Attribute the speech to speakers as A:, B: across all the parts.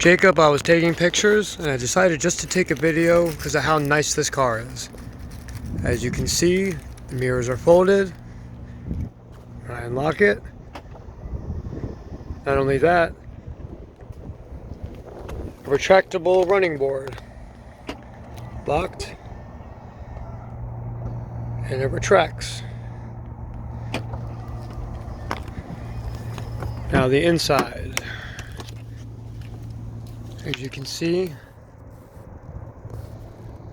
A: Jacob, I was taking pictures and I decided just to take a video because of how nice this car is. As you can see, the mirrors are folded. When I unlock it, not only that, a retractable running board. Locked. And it retracts. Now the inside. As you can see,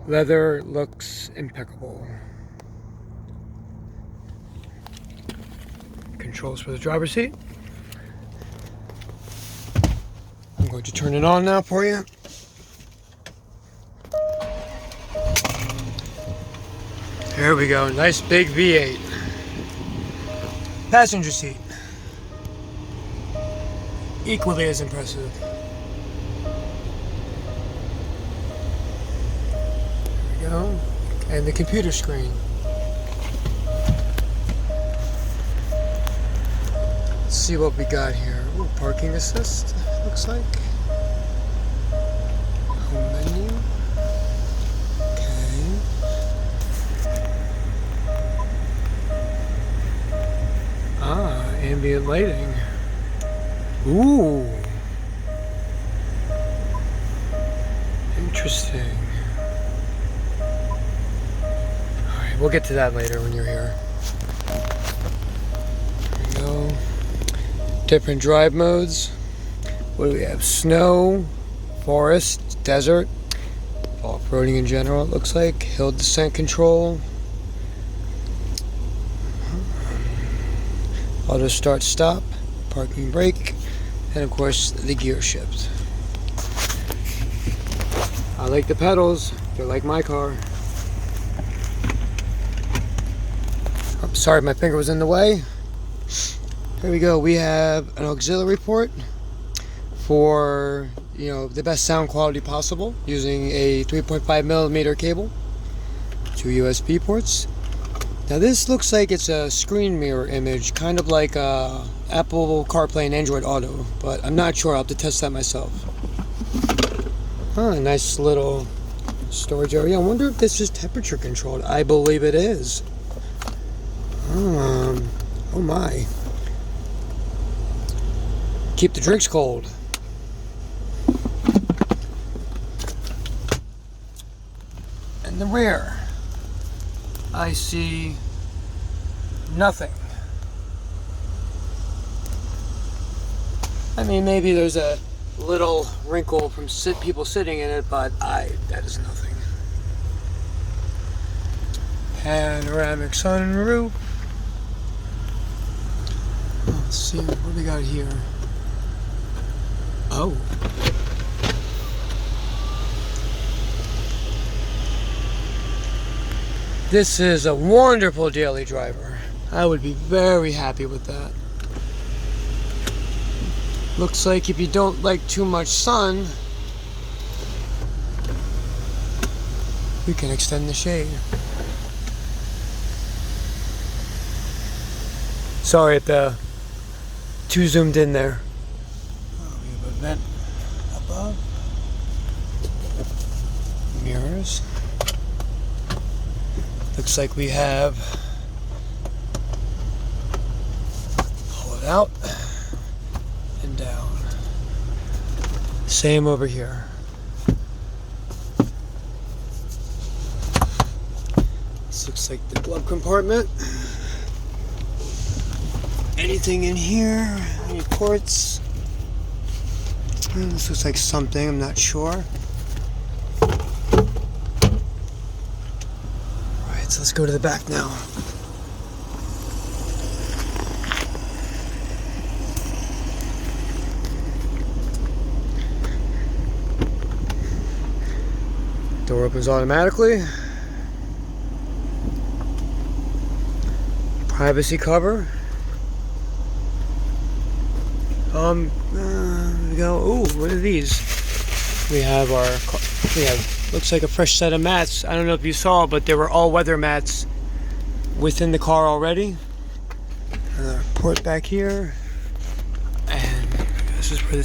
A: leather looks impeccable. Controls for the driver's seat. I'm going to turn it on now for you. There we go, nice big V8. Passenger seat. Equally as impressive. There we go. And the computer screen. Let's see what we got here. Ooh, parking assist, looks like. Home menu. Okay. Ah, ambient lighting. Ooh. Interesting. Alright, we'll get to that later when you're here. There we go. Different drive modes. What do we have? Snow, forest, desert, off-roading in general it looks like, hill descent control, auto start stop, parking brake, and of course the gear shift. I like the pedals, they're like my car. Oh, sorry, my finger was in the way. Here we go, we have an auxiliary port for, the best sound quality possible using a 3.5mm cable, 2 USB ports. Now this looks like it's a screen mirror image, kind of like Apple CarPlay and Android Auto, but I'm not sure. I'll have to test that myself. A nice little storage area. I wonder if this is temperature controlled. I believe it is. Oh my. Keep the drinks cold. In the rear, I see nothing. I mean, maybe there's a little wrinkle from people sitting in it, but that is nothing. Panoramic sunroof. Let's see, what do we got here? Oh. This is a wonderful daily driver. I would be very happy with that. Looks like if you don't like too much sun, we can extend the shade. Sorry if the too zoomed in there. Oh, we have a vent above. Mirrors. Looks like we have, pull it out and down. Same over here. This looks like the glove compartment. Anything in here? Any ports? This looks like something, I'm not sure. So let's go to the back now. Door opens automatically. Privacy cover. There we go. Ooh, what are these? We have looks like a fresh set of mats. I don't know if you saw, but there were all weather mats within the car already. Another port back here. And this is where the